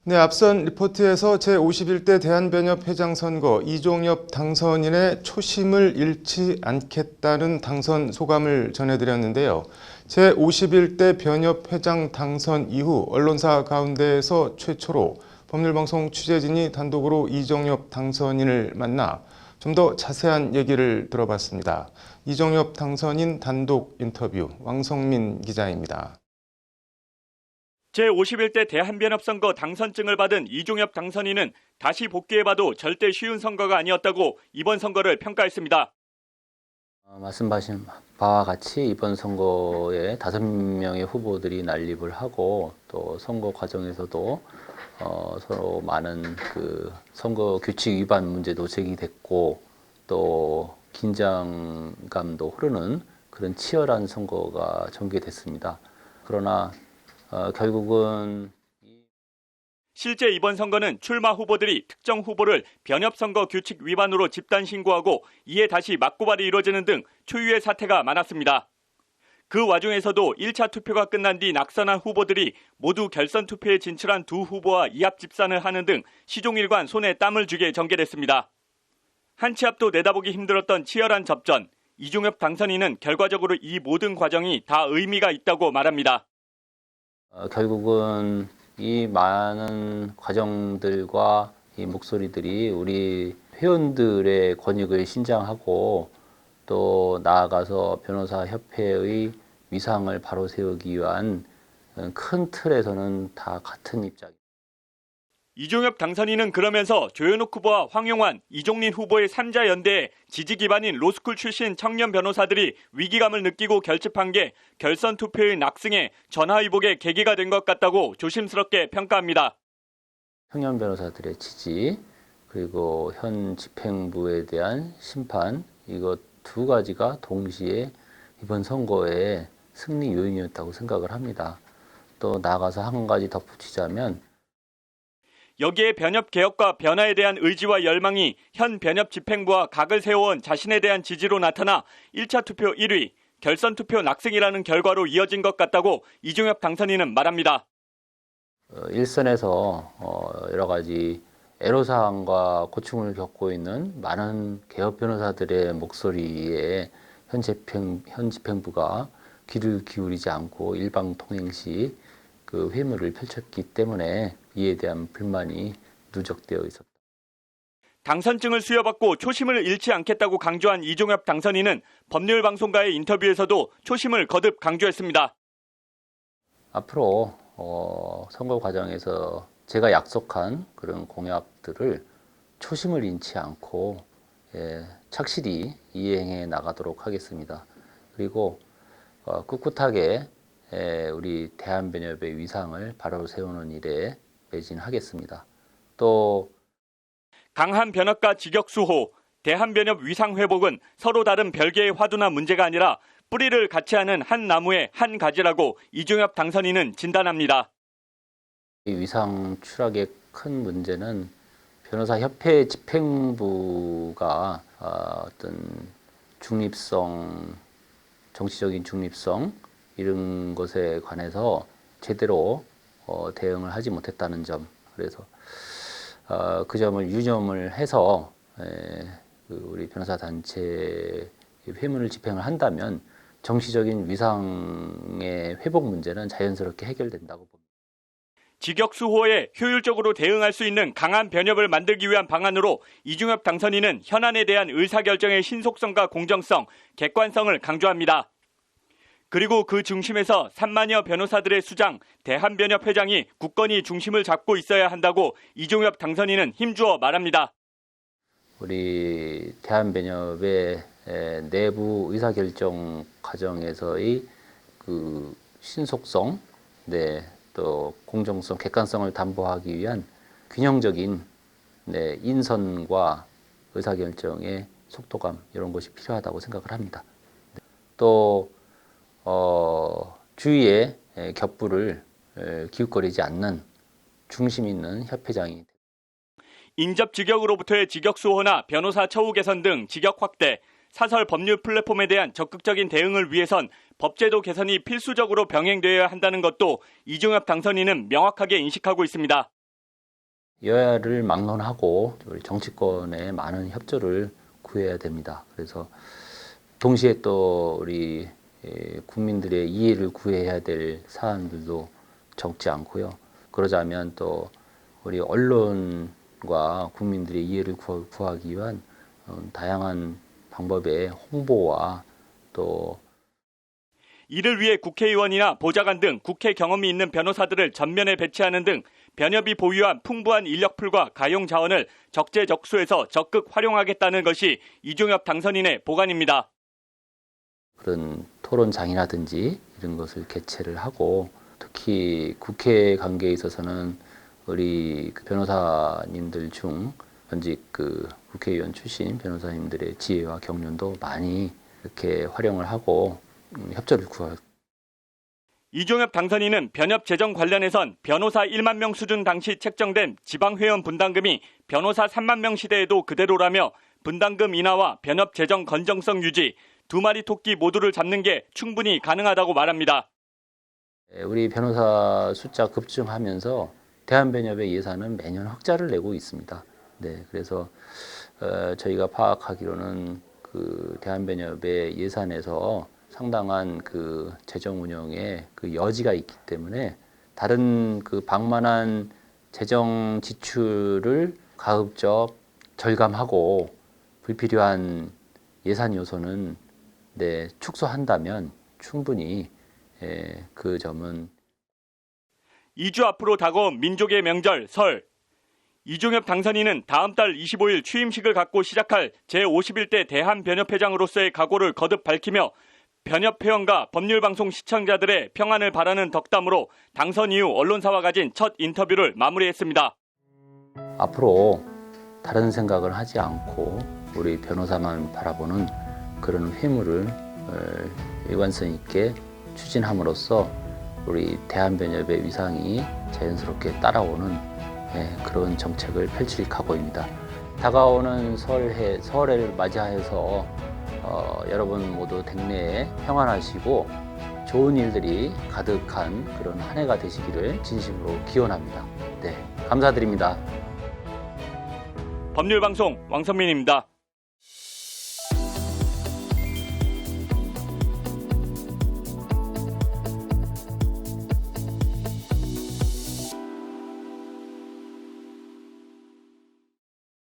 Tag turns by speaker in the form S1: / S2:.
S1: 네, 앞선 리포트에서 제51대 대한변협 회장 선거 이종엽 당선인의 초심을 잃지 않겠다는 당선 소감을 전해드렸는데요. 제51대 변협 회장 당선 이후 언론사 가운데에서 최초로 법률방송 취재진이 단독으로 이종엽 당선인을 만나 좀 더 자세한 얘기를 들어봤습니다. 이종엽 당선인 단독 인터뷰 왕성민 기자입니다.
S2: 제51대 대한변협 선거 당선증을 받은 이종엽 당선인은 다시 복귀해봐도 절대 쉬운 선거가 아니었다고 이번 선거를 평가했습니다.
S3: 말씀하신 바와 같이 이번 선거에 5명의 후보들이 난립을 하고 또 선거 과정에서도 서로 많은 선거 규칙 위반 문제도 제기됐고 또 긴장감도 흐르는 그런 치열한 선거가 전개됐습니다. 그러나 결국은
S2: 실제 이번 선거는 출마 후보들이 특정 후보를 변협 선거 규칙 위반으로 집단 신고하고 이에 다시 맞고발이 이루어지는 등 초유의 사태가 많았습니다. 그 와중에서도 1차 투표가 끝난 뒤 낙선한 후보들이 모두 결선 투표에 진출한 두 후보와 이합 집산을 하는 등 시종일관 손에 땀을 쥐게 전개됐습니다. 한 치 앞도 내다보기 힘들었던 치열한 접전, 이종엽 당선인은 결과적으로 이 모든 과정이 다 의미가 있다고 말합니다.
S3: 결국은 이 많은 과정들과 이 목소리들이 우리 회원들의 권익을 신장하고 또 나아가서 변호사 협회의 위상을 바로 세우기 위한 큰 틀에서는 다 같은 입장입니다.
S2: 이종엽 당선인은 그러면서 조현욱 후보와 황용환, 이종린 후보의 3자 연대에 지지 기반인 로스쿨 출신 청년 변호사들이 위기감을 느끼고 결집한 게 결선 투표의 낙승에 전화위복의 계기가 된 것 같다고 조심스럽게 평가합니다.
S3: 청년 변호사들의 지지 그리고 현 집행부에 대한 심판 이것 두 가지가 동시에 이번 선거의 승리 요인이었다고 생각을 합니다. 또 나아가서 한 가지 덧붙이자면
S2: 여기에 변협 개혁과 변화에 대한 의지와 열망이 현 변협 집행부와 각을 세워온 자신에 대한 지지로 나타나 1차 투표 1위, 결선 투표 낙승이라는 결과로 이어진 것 같다고 이종엽 당선인은 말합니다.
S3: 일선에서 여러 가지 애로사항과 고충을 겪고 있는 많은 개혁 변호사들의 목소리에 현 집행부가 귀를 기울이지 않고 일방통행시 회무를 펼쳤기 때문에 이에 대한 불만이 누적되어 있었다.
S2: 당선증을 수여받고 초심을 잃지 않겠다고 강조한 이종엽 당선인은 법률방송과의 인터뷰에서도 초심을 거듭 강조했습니다.
S3: 앞으로 선거 과정에서 제가 약속한 그런 공약들을 초심을 잃지 않고 착실히 이행해 나가도록 하겠습니다. 그리고 꿋꿋하게 우리 대한변협의 위상을 바로 세우는 일에 매진하겠습니다. 또
S2: 강한 변협과 직역수호, 대한변협 위상 회복은 서로 다른 별개의 화두나 문제가 아니라 뿌리를 같이 하는 한 나무의 한 가지라고 이종엽 당선인은 진단합니다.
S3: 이 위상 추락의 큰 문제는 변호사협회 집행부가 어떤 중립성, 정치적인 중립성 이런 것에 관해서 제대로 대응을 하지 못했다는 점. 그래서 그 점을 유념을 해서 우리 변호사 단체 회문을 집행을 한다면 정치적인 위상의 회복 문제는 자연스럽게 해결된다고 봅니다.
S2: 직역수호에 효율적으로 대응할 수 있는 강한 변협을 만들기 위한 방안으로 이종엽 당선인은 현안에 대한 의사결정의 신속성과 공정성, 객관성을 강조합니다. 그리고 그 중심에서 3만여 변호사들의 수장, 대한변협 회장이 굳건히 중심을 잡고 있어야 한다고 이종엽 당선인은 힘주어 말합니다.
S3: 우리 대한변협의 내부 의사결정 과정에서의 신속성, 또 공정성, 객관성을 담보하기 위한 균형적인 인선과 의사결정의 속도감 이런 것이 필요하다고 생각을 합니다. 또 주위에 격부를 기웃거리지 않는 중심 있는 협회장이
S2: 인접 직역으로부터의 직역 수호나 변호사 처우 개선 등 직역 확대, 사설 법률 플랫폼에 대한 적극적인 대응을 위해선 법제도 개선이 필수적으로 병행되어야 한다는 것도 이종엽 당선인은 명확하게 인식하고 있습니다.
S3: 여야를 막론하고 우리 정치권의 많은 협조를 구해야 됩니다. 그래서 동시에 또 우리 국민들의 이해를 구해야 될 사안들도 적지 않고요. 그러자면 또 우리 언론과 국민들의 이해를 구하기 위한 다양한 방법의 홍보와 또
S2: 이를 위해 국회의원이나 보좌관 등 국회 경험이 있는 변호사들을 전면에 배치하는 등 변협이 보유한 풍부한 인력풀과 가용 자원을 적재적소에서 적극 활용하겠다는 것이 이종엽 당선인의 보관입니다.
S3: 그런 토론장이라든지 이런 것을 개최를 하고 특히 국회 관계에 있어서는 우리 변호사님들 중 현직 국회의원 출신 변호사님들의 지혜와 경륜도 많이 이렇게 활용을 하고 협조를 구할.
S2: 이종엽 당선인은 변협 재정 관련해선 변호사 1만 명 수준 당시 책정된 지방회원 분담금이 변호사 3만 명 시대에도 그대로라며 분담금 인하와 변협 재정 건정성 유지, 두 마리 토끼 모두를 잡는 게 충분히 가능하다고 말합니다.
S3: 우리 변호사 숫자 급증하면서 대한변협의 예산은 매년 흑자를 내고 있습니다. 네, 그래서 저희가 파악하기로는 대한변협의 예산에서 상당한 재정 운영에 여지가 있기 때문에 다른 방만한 재정 지출을 가급적 절감하고 불필요한 예산 요소는 축소한다면 충분히 그 점은
S2: 2주 앞으로 다가온 민족의 명절 설. 이종엽 당선인은 다음 달 25일 취임식을 갖고 시작할 제51대 대한변협회장으로서의 각오를 거듭 밝히며 변협 회원과 법률방송 시청자들의 평안을 바라는 덕담으로 당선 이후 언론사와 가진 첫 인터뷰를 마무리했습니다.
S3: 앞으로 다른 생각을 하지 않고 우리 변호사만 바라보는 그런 회무를 일관성 있게 추진함으로써 우리 대한변협의 위상이 자연스럽게 따라오는 그런 정책을 펼칠 각오입니다. 다가오는 설해를 맞이하여서 여러분 모두 댁내에 평안하시고 좋은 일들이 가득한 그런 한 해가 되시기를 진심으로 기원합니다. 네, 감사드립니다.
S2: 법률방송 왕선민입니다.